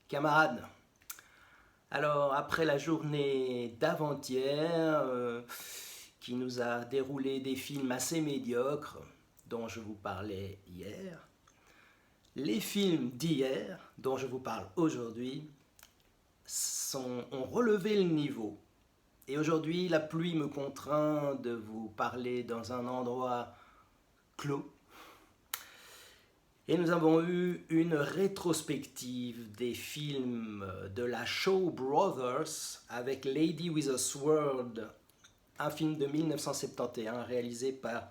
Camarades, alors après la journée d'avant-hier qui nous a déroulé des films assez médiocres dont je vous parlais hier, les films d'hier dont je vous parle aujourd'hui ont relevé le niveau. Et aujourd'hui, la pluie me contraint de vous parler dans un endroit clos. Et nous avons eu une rétrospective des films de la Shaw Brothers avec Lady with a Sword, un film de 1971 réalisé par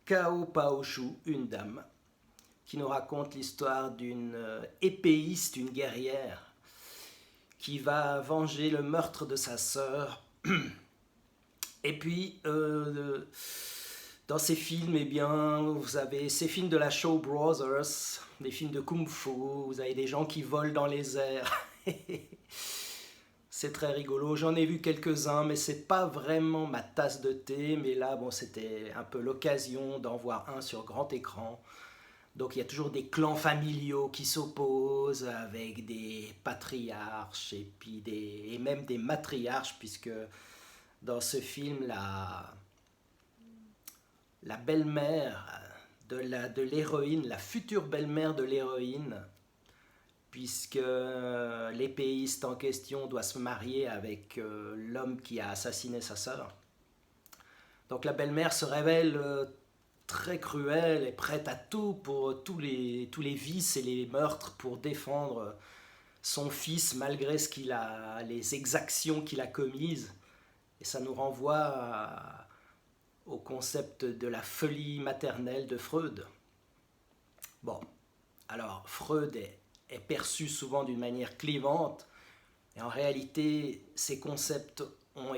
Kao Paoshu, une dame, qui nous raconte l'histoire d'une épéiste, une guerrière, qui va venger le meurtre de sa sœur. Et puis, dans ces films, eh bien, vous avez ces films de la Shaw Brothers, des films de Kung Fu, vous avez des gens qui volent dans les airs. C'est très rigolo, j'en ai vu quelques-uns, mais c'est pas vraiment ma tasse de thé, mais là, bon, c'était un peu l'occasion d'en voir un sur grand écran. Donc il y a toujours des clans familiaux qui s'opposent avec des patriarches et même des matriarches, puisque dans ce film, la belle-mère de l'héroïne, la future belle-mère de l'héroïne, puisque l'épéiste en question doit se marier avec l'homme qui a assassiné sa sœur. Donc la belle-mère se révèle très cruelle et prête à tout pour tous les vices et les meurtres pour défendre son fils malgré les exactions qu'il a commises. Et ça nous renvoie au concept de la folie maternelle de Freud. Bon, alors Freud est perçu souvent d'une manière clivante, et en réalité, ces concepts ont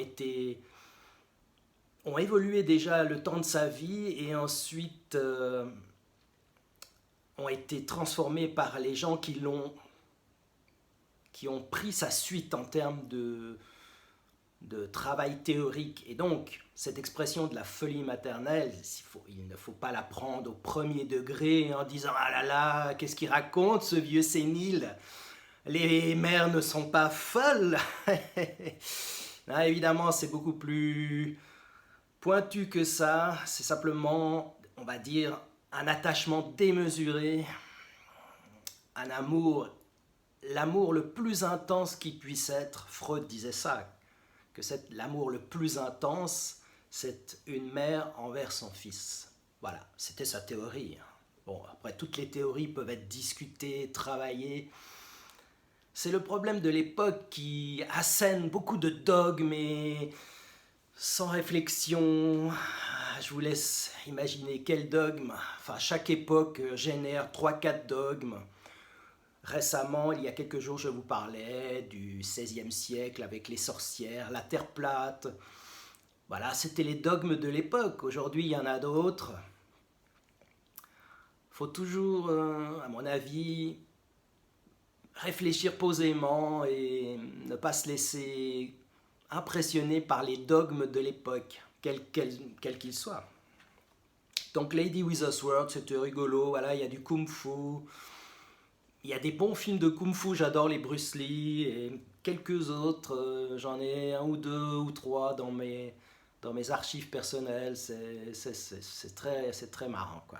évolué déjà le temps de sa vie et ensuite ont été transformés par les gens qui ont pris sa suite en termes de travail théorique. Et donc, cette expression de la folie maternelle, il ne faut pas la prendre au premier degré en disant « Ah là là, qu'est-ce qu'il raconte ce vieux sénile? Les mères ne sont pas folles !» Non, évidemment, c'est beaucoup plus pointu que ça. C'est simplement, on va dire, un attachement démesuré, un amour, l'amour le plus intense qui puisse être. Freud disait ça, que l'amour le plus intense, c'est une mère envers son fils. Voilà, c'était sa théorie. Bon, après, toutes les théories peuvent être discutées, travaillées. C'est le problème de l'époque qui assène beaucoup de dogmes et sans réflexion. Je vous laisse imaginer quel dogme. Enfin, chaque époque génère 3-4 dogmes. Récemment, il y a quelques jours, je vous parlais du XVIe siècle avec les sorcières, la terre plate. Voilà, c'était les dogmes de l'époque. Aujourd'hui, il y en a d'autres. Il faut toujours, à mon avis, réfléchir posément et ne pas se laisser impressionner par les dogmes de l'époque, quels qu'ils soient. Donc, Lady with a Sword, c'était rigolo. Voilà, il y a du kung-fu. Il y a des bons films de kung-fu, j'adore les Bruce Lee et quelques autres, j'en ai un ou deux ou trois dans mes archives personnelles, c'est très marrant, quoi.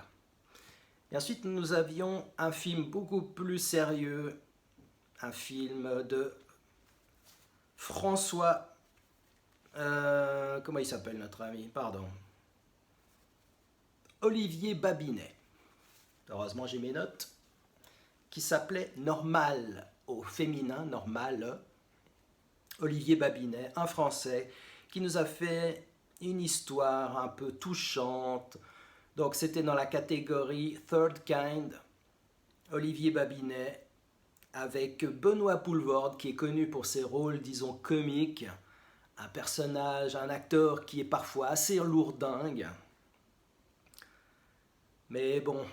Et ensuite nous avions un film beaucoup plus sérieux, un film de François, comment il s'appelle notre ami, pardon, Olivier Babinet, heureusement j'ai mes notes, qui s'appelait Normal, au féminin, Normal, Olivier Babinet, un Français, qui nous a fait une histoire un peu touchante. Donc c'était dans la catégorie Third Kind, Olivier Babinet, avec Benoît Poelvoorde, qui est connu pour ses rôles, disons, comiques, un personnage, un acteur qui est parfois assez lourdingue. Mais bon,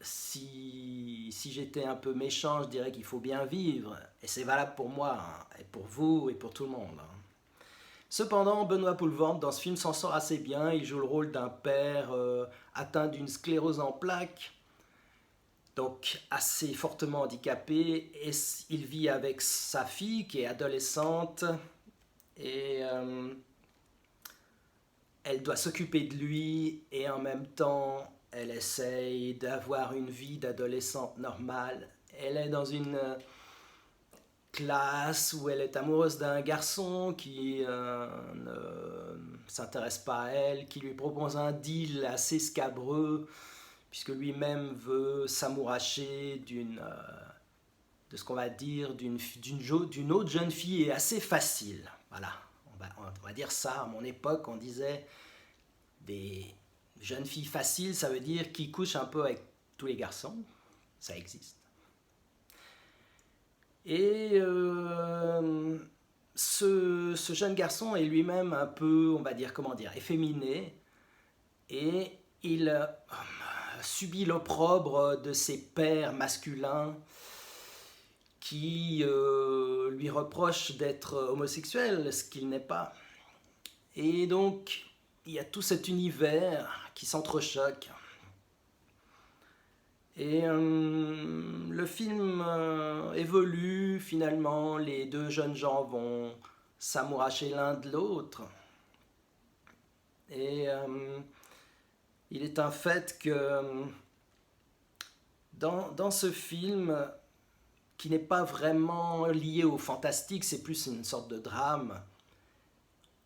si j'étais un peu méchant, je dirais qu'il faut bien vivre. Et c'est valable pour moi, hein, et pour vous, et pour tout le monde. Hein. Cependant, Benoît Poelvoorde, dans ce film, s'en sort assez bien. Il joue le rôle d'un père atteint d'une sclérose en plaques. donc assez fortement handicapé, et il vit avec sa fille qui est adolescente, et elle doit s'occuper de lui, et en même temps elle essaye d'avoir une vie d'adolescente normale. Elle est dans une classe où elle est amoureuse d'un garçon qui ne s'intéresse pas à elle, qui lui propose un deal assez scabreux, puisque lui-même veut s'amouracher de ce qu'on va dire, d'une autre jeune fille, et assez facile. Voilà, on va dire ça. À mon époque, on disait des jeunes filles faciles, ça veut dire qui couchent un peu avec tous les garçons. Ça existe. Et ce jeune garçon est lui-même un peu, on va dire, comment dire, efféminé, et il subit l'opprobre de ses pairs masculins qui lui reprochent d'être homosexuel, ce qu'il n'est pas. Et donc, il y a tout cet univers qui s'entrechoque. Et le film évolue, finalement, les deux jeunes gens vont s'amouracher l'un de l'autre. Et il est un fait que dans ce film, qui n'est pas vraiment lié au fantastique, c'est plus une sorte de drame,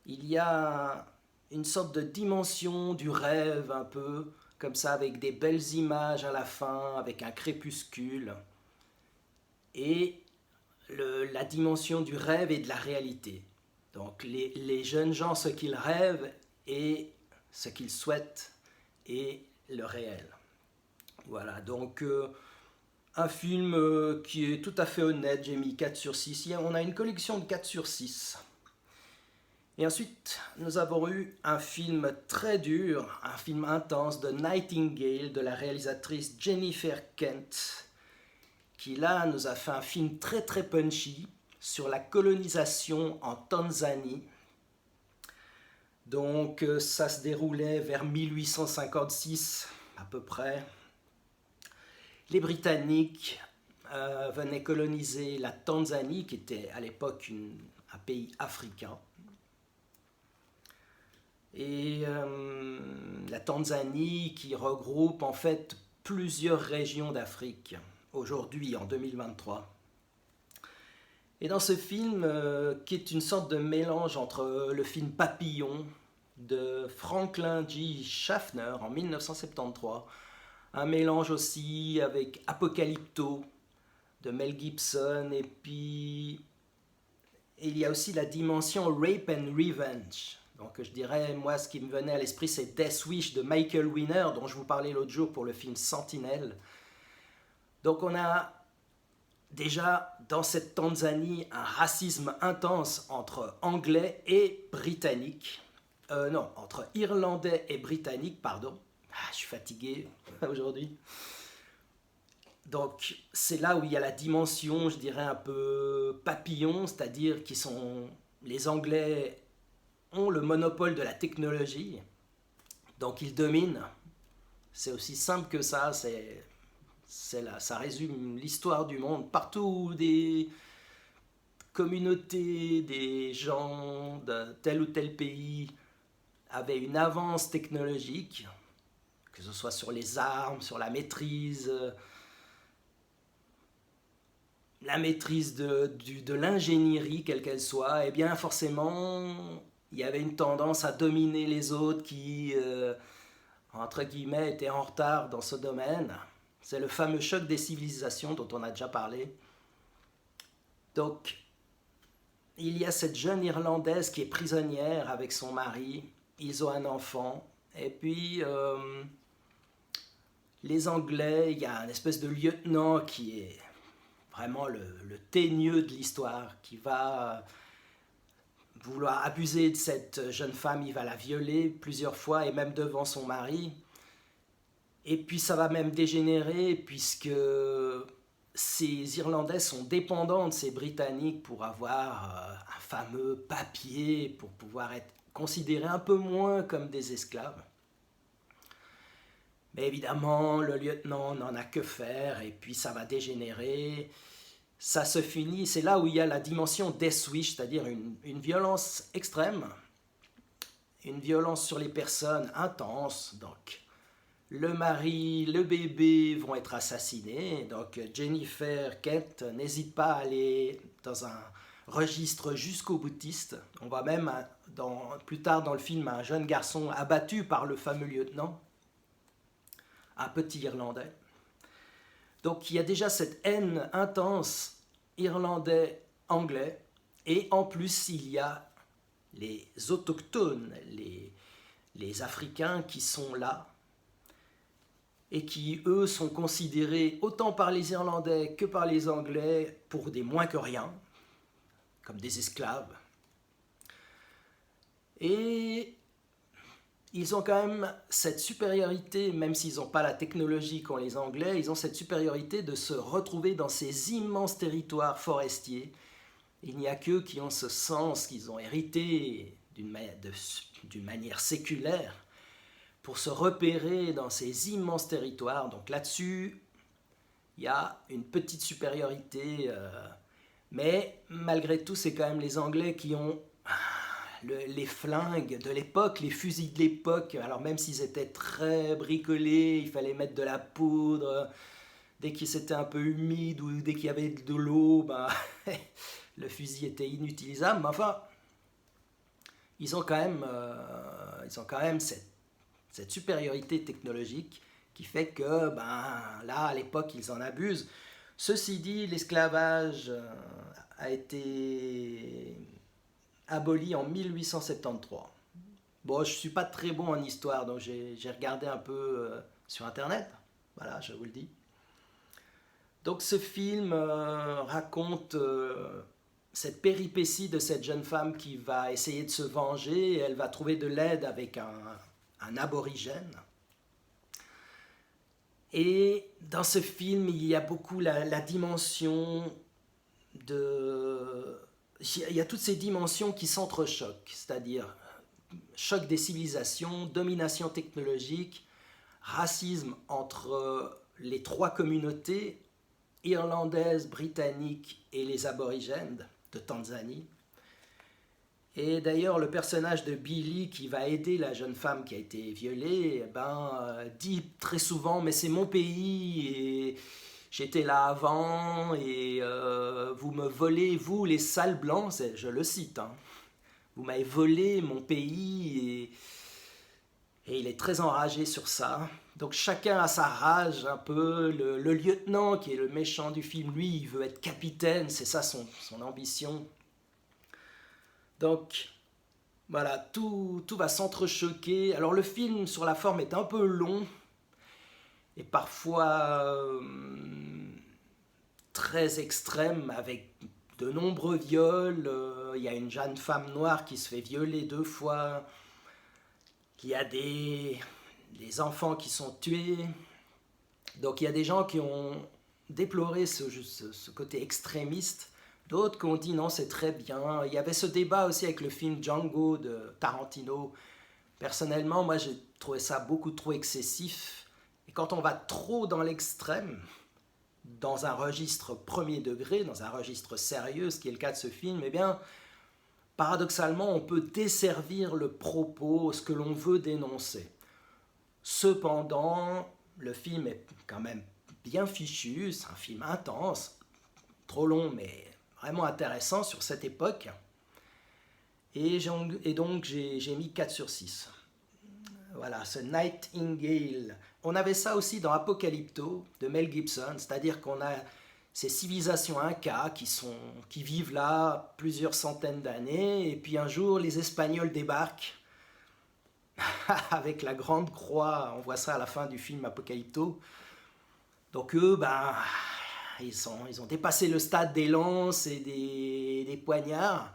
il y a une sorte de dimension du rêve un peu, comme ça, avec des belles images à la fin, avec un crépuscule, et la dimension du rêve et de la réalité. Donc les jeunes gens, ce qu'ils rêvent et ce qu'ils souhaitent, et le réel. Voilà, donc un film qui est tout à fait honnête, j'ai mis 4 sur 6. On a une collection de 4 sur 6. Et ensuite, nous avons eu un film très dur, un film intense de Nightingale, de la réalisatrice Jennifer Kent, qui là nous a fait un film très très punchy sur la colonisation en Tanzanie. Donc ça se déroulait vers 1856 à peu près. Les Britanniques venaient coloniser la Tanzanie, qui était à l'époque un pays africain. Et la Tanzanie qui regroupe en fait plusieurs régions d'Afrique, aujourd'hui en 2023. Et dans ce film, qui est une sorte de mélange entre le film Papillon de Franklin G. Schaffner en 1973, un mélange aussi avec Apocalypto de Mel Gibson, et puis il y a aussi la dimension Rape and Revenge. Donc je dirais, moi, ce qui me venait à l'esprit, c'est Death Wish de Michael Winner, dont je vous parlais l'autre jour pour le film Sentinelle. Donc on a déjà dans cette Tanzanie un racisme intense entre Anglais et Britanniques. Non, entre Irlandais et Britanniques, pardon. Je suis fatigué aujourd'hui. Donc c'est là où il y a la dimension, je dirais, un peu papillon, c'est-à-dire qu'ils sont les Anglais ont le monopole de la technologie, donc ils dominent. C'est aussi simple que ça, ça résume l'histoire du monde. Partout où des communautés, des gens de tel ou tel pays avaient une avance technologique, que ce soit sur les armes, sur la maîtrise de l'ingénierie, quelle qu'elle soit, eh bien forcément, il y avait une tendance à dominer les autres qui, entre guillemets, étaient en retard dans ce domaine. C'est le fameux choc des civilisations dont on a déjà parlé. Donc, il y a cette jeune Irlandaise qui est prisonnière avec son mari. Ils ont un enfant. Et puis, les Anglais, il y a un espèce de lieutenant qui est vraiment le teigneux de l'histoire, qui va vouloir abuser de cette jeune femme. Il va la violer plusieurs fois, et même devant son mari. Et puis ça va même dégénérer, puisque ces Irlandais sont dépendants de ces Britanniques pour avoir un fameux papier, pour pouvoir être considérés un peu moins comme des esclaves. Mais évidemment, le lieutenant n'en a que faire, et puis ça va dégénérer. Ça se finit, c'est là où il y a la dimension Death Wish, c'est-à-dire une violence extrême, une violence sur les personnes intense. Donc, le mari, le bébé vont être assassinés. Donc, Jennifer Kent n'hésite pas à aller dans un registre jusqu'au boutiste. On voit même plus tard dans le film un jeune garçon abattu par le fameux lieutenant, un petit Irlandais. Donc il y a déjà cette haine intense irlandais-anglais, et en plus il y a les autochtones, les Africains qui sont là, et qui, eux, sont considérés autant par les Irlandais que par les Anglais pour des moins que rien, comme des esclaves. Et ils ont quand même cette supériorité, même s'ils n'ont pas la technologie qu'ont les Anglais, ils ont cette supériorité de se retrouver dans ces immenses territoires forestiers. Il n'y a qu'eux qui ont ce sens qu'ils ont hérité d'une manière séculaire pour se repérer dans ces immenses territoires. Donc là-dessus, il y a une petite supériorité, mais malgré tout, c'est quand même les Anglais qui ont les flingues de l'époque, les fusils de l'époque. Alors même s'ils étaient très bricolés, il fallait mettre de la poudre. Dès que c'était un peu humide ou dès qu'il y avait de l'eau, ben, le fusil était inutilisable. Mais enfin, ils ont quand même cette supériorité technologique qui fait que, ben, là, à l'époque, ils en abusent. Ceci dit, l'esclavage a été aboli en 1873. Bon, je ne suis pas très bon en histoire, donc j'ai regardé un peu sur Internet. Voilà, je vous le dis. Donc ce film raconte cette péripétie de cette jeune femme qui va essayer de se venger, et elle va trouver de l'aide avec un aborigène. Et dans ce film, il y a beaucoup la dimension de... Il y a toutes ces dimensions qui s'entrechoquent, c'est-à-dire choc des civilisations, domination technologique, racisme entre les trois communautés, irlandaise, britannique et les aborigènes de Tanzanie. Et d'ailleurs, le personnage de Billy qui va aider la jeune femme qui a été violée, dit très souvent « mais c'est mon pays et j'étais là avant et vous me volez, vous les sales blancs », je le cite, hein, vous m'avez volé mon pays, et il est très enragé sur ça. Donc chacun a sa rage un peu. Le lieutenant qui est le méchant du film, lui, il veut être capitaine, c'est ça son ambition. Donc voilà, tout va s'entrechoquer. Alors le film sur la forme est un peu long et parfois très extrême, avec de nombreux viols. Il y a une jeune femme noire qui se fait violer 2 fois. Il y a des enfants qui sont tués. Donc il y a des gens qui ont déploré ce côté extrémiste, d'autres qui ont dit non, c'est très bien. Il y avait ce débat aussi avec le film Django de Tarantino. Personnellement, moi j'ai trouvé ça beaucoup trop excessif. Et quand on va trop dans l'extrême, dans un registre premier degré, dans un registre sérieux, ce qui est le cas de ce film, eh bien, paradoxalement, on peut desservir le propos, ce que l'on veut dénoncer. Cependant, le film est quand même bien fichu, c'est un film intense, trop long mais vraiment intéressant sur cette époque. Et donc j'ai mis 4 sur 6. Voilà, ce Nightingale. On avait ça aussi dans Apocalypto de Mel Gibson, c'est-à-dire qu'on a ces civilisations incas qui vivent là plusieurs centaines d'années, et puis un jour les Espagnols débarquent avec la grande croix, on voit ça à la fin du film Apocalypto. Donc eux, ils ont dépassé le stade des lances et des poignards.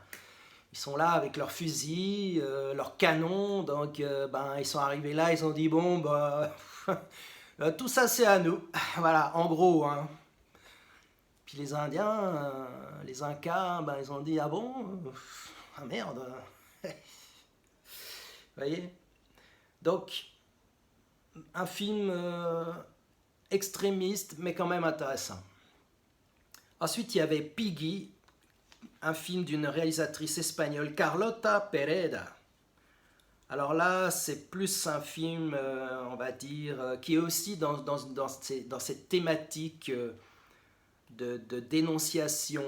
Ils sont là avec leurs fusils, leurs canons, donc ils sont arrivés là, ils ont dit bon, tout ça c'est à nous. Voilà, en gros, hein. Puis les Indiens, les Incas, ils ont dit ah bon, ah merde. Vous voyez? Donc, un film extrémiste, mais quand même intéressant. Ensuite, il y avait Piggy, un film d'une réalisatrice espagnole, Carlota Pereda. Alors là, c'est plus un film, on va dire, qui est aussi dans cette thématique de dénonciation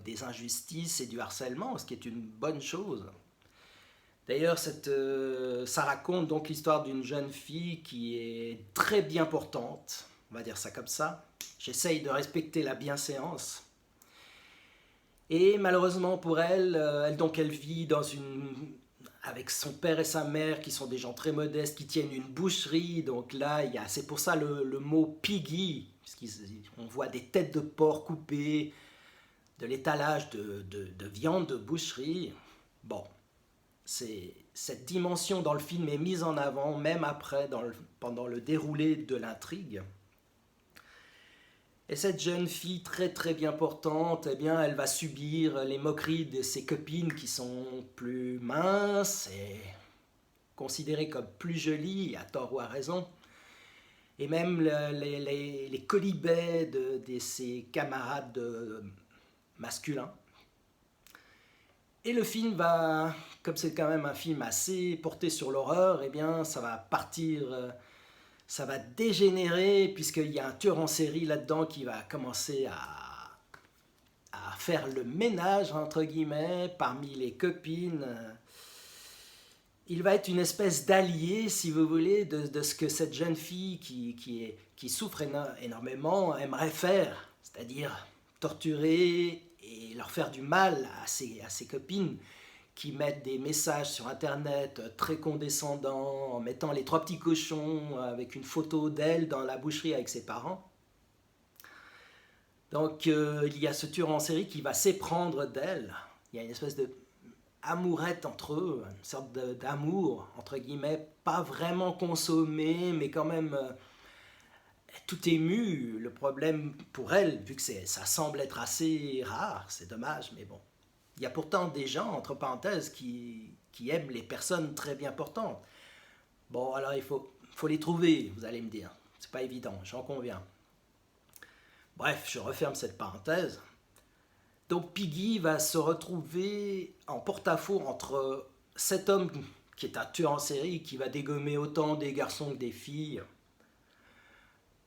des injustices et du harcèlement, ce qui est une bonne chose. D'ailleurs, ça raconte donc l'histoire d'une jeune fille qui est très bien portante, on va dire ça comme ça. J'essaye de respecter la bienséance. Et malheureusement pour elle, elle vit avec son père et sa mère qui sont des gens très modestes, qui tiennent une boucherie. Donc là, c'est pour ça le mot piggy, puisqu'on voit des têtes de porc coupées, de l'étalage de viande de boucherie. Bon, cette dimension dans le film est mise en avant, même après, pendant le déroulé de l'intrigue. Et cette jeune fille très très bien portante, eh bien, elle va subir les moqueries de ses copines qui sont plus minces et considérées comme plus jolies, à tort ou à raison. Et même les quolibets de ses camarades masculins. Et le film va, comme c'est quand même un film assez porté sur l'horreur, eh bien, ça va partir, ça va dégénérer, puisqu'il y a un tueur en série là-dedans qui va commencer à faire le ménage, entre guillemets, parmi les copines. Il va être une espèce d'allié, si vous voulez, de ce que cette jeune fille qui souffre énormément aimerait faire, c'est-à-dire torturer et leur faire du mal à ses copines qui mettent des messages sur internet très condescendants, en mettant les trois petits cochons avec une photo d'elle dans la boucherie avec ses parents. Donc il y a ce tueur en série qui va s'éprendre d'elle. Il y a une espèce de amourette entre eux, une sorte d'amour, entre guillemets, pas vraiment consommé, mais quand même tout ému. Le problème pour elle, vu que ça semble être assez rare, c'est dommage, mais bon. Il y a pourtant des gens, entre parenthèses, qui aiment les personnes très bien portantes. Bon, alors il faut les trouver, vous allez me dire. C'est pas évident, j'en conviens. Bref, je referme cette parenthèse. Donc Piggy va se retrouver en porte-à-faux entre cet homme qui est un tueur en série, qui va dégommer autant des garçons que des filles,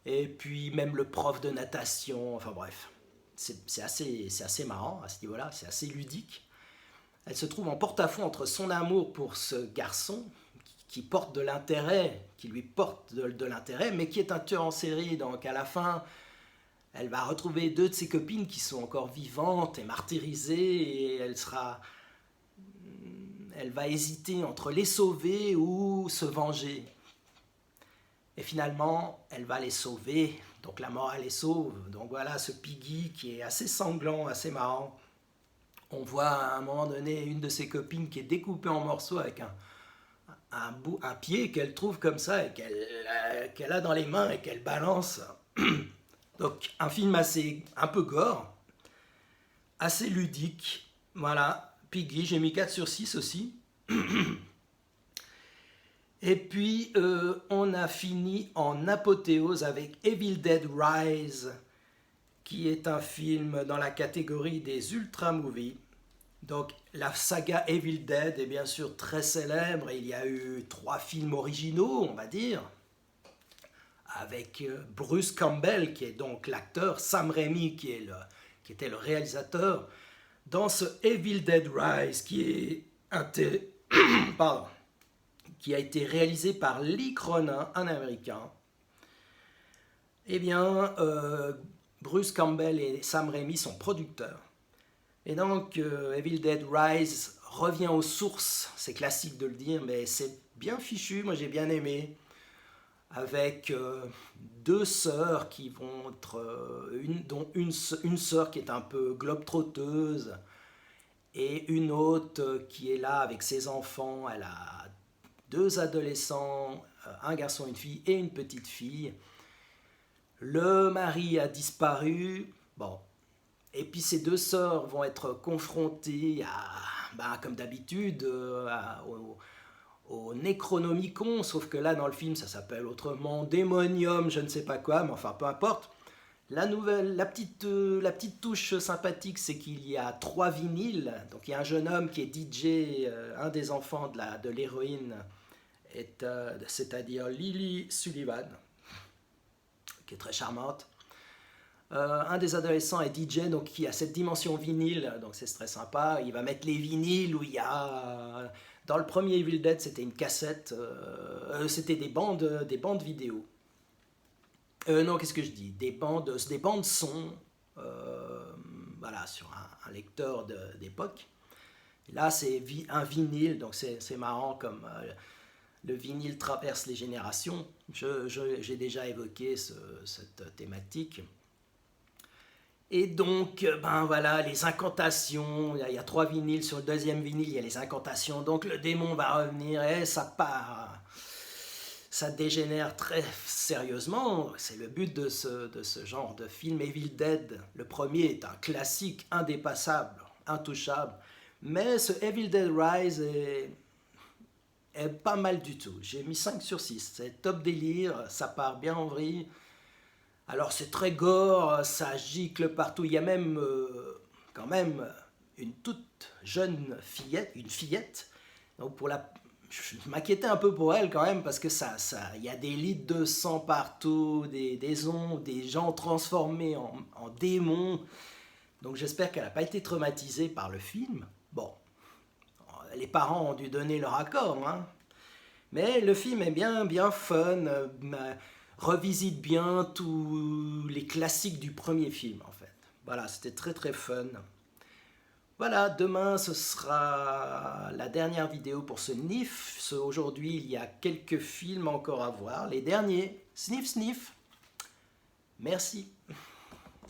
et puis même le prof de natation, enfin bref. C'est assez marrant à ce niveau-là, c'est assez ludique. Elle se trouve en porte-à-faux entre son amour pour ce garçon qui porte de l'intérêt, qui lui porte de l'intérêt, mais qui est un tueur en série. Donc à la fin, elle va retrouver deux de ses copines qui sont encore vivantes et martyrisées, et elle va hésiter entre les sauver ou se venger. Et finalement, elle va les sauver. Donc la morale les sauve. Donc voilà ce Piggy qui est assez sanglant, assez marrant. On voit à un moment donné une de ses copines qui est découpée en morceaux avec un pied qu'elle trouve comme ça et qu'elle a dans les mains et qu'elle balance. Donc un film un peu gore, assez ludique. Voilà, Piggy, j'ai mis 4 sur 6 aussi. Et puis, on a fini en apothéose avec Evil Dead Rise, qui est un film dans la catégorie des ultra movies. Donc, la saga Evil Dead est bien sûr très célèbre. Il y a eu 3 films originaux, on va dire, avec Bruce Campbell, qui est donc l'acteur, Sam Raimi, qui était le réalisateur, dans ce Evil Dead Rise, qui a été réalisé par Lee Cronin, un Américain. Eh bien, Bruce Campbell et Sam Raimi sont producteurs. Et donc, Evil Dead Rise revient aux sources. C'est classique de le dire, mais c'est bien fichu. Moi, j'ai bien aimé. Avec 2 sœurs qui vont être... dont une sœur qui est un peu globe-trotteuse et une autre qui est là avec ses enfants. Elle a 2 adolescents, un garçon, une fille et une petite fille. Le mari a disparu. Bon. Et puis ces 2 sœurs vont être confrontées comme d'habitude, au Necronomicon, sauf que là dans le film ça s'appelle autrement Démonium, je ne sais pas quoi, mais enfin peu importe. La petite touche sympathique, c'est qu'il y a 3 vinyles. Donc il y a un jeune homme qui est DJ, un des enfants de l'héroïne, c'est-à-dire Lily Sullivan, qui est très charmante. Un des adolescents est DJ, donc qui a cette dimension vinyle, donc c'est très sympa. Il va mettre les vinyles où il y a... Dans le premier Evil Dead, c'était une cassette, c'était des bandes vidéo. Non, qu'est-ce que je dis? Des bandes son, voilà, sur un lecteur d'époque. Là, c'est un vinyle, donc c'est marrant comme le vinyle traverse les générations. J'ai déjà évoqué cette thématique. Et donc, ben voilà, les incantations, il y a 3 vinyles, sur le deuxième vinyle, il y a les incantations, donc le démon va revenir, et ça part, ça dégénère très sérieusement. C'est le but de ce genre de film. Evil Dead, le premier est un classique indépassable, intouchable, mais ce Evil Dead Rise est pas mal du tout. J'ai mis 5 sur 6, c'est top délire, ça part bien en vrille. Alors c'est très gore, ça gicle partout. Il y a même quand même une toute jeune fillette, une fillette. Donc je m'inquiétais un peu pour elle quand même parce que il y a des litres de sang partout, des ondes, des gens transformés en démons. Donc j'espère qu'elle n'a pas été traumatisée par le film. Bon, les parents ont dû donner leur accord, hein. Mais le film est bien fun. Revisite bien tous les classiques du premier film en fait. Voilà, c'était très fun. Voilà, demain ce sera la dernière vidéo pour ce NIF. Aujourd'hui il y a quelques films encore à voir. Les derniers, sniff. Merci.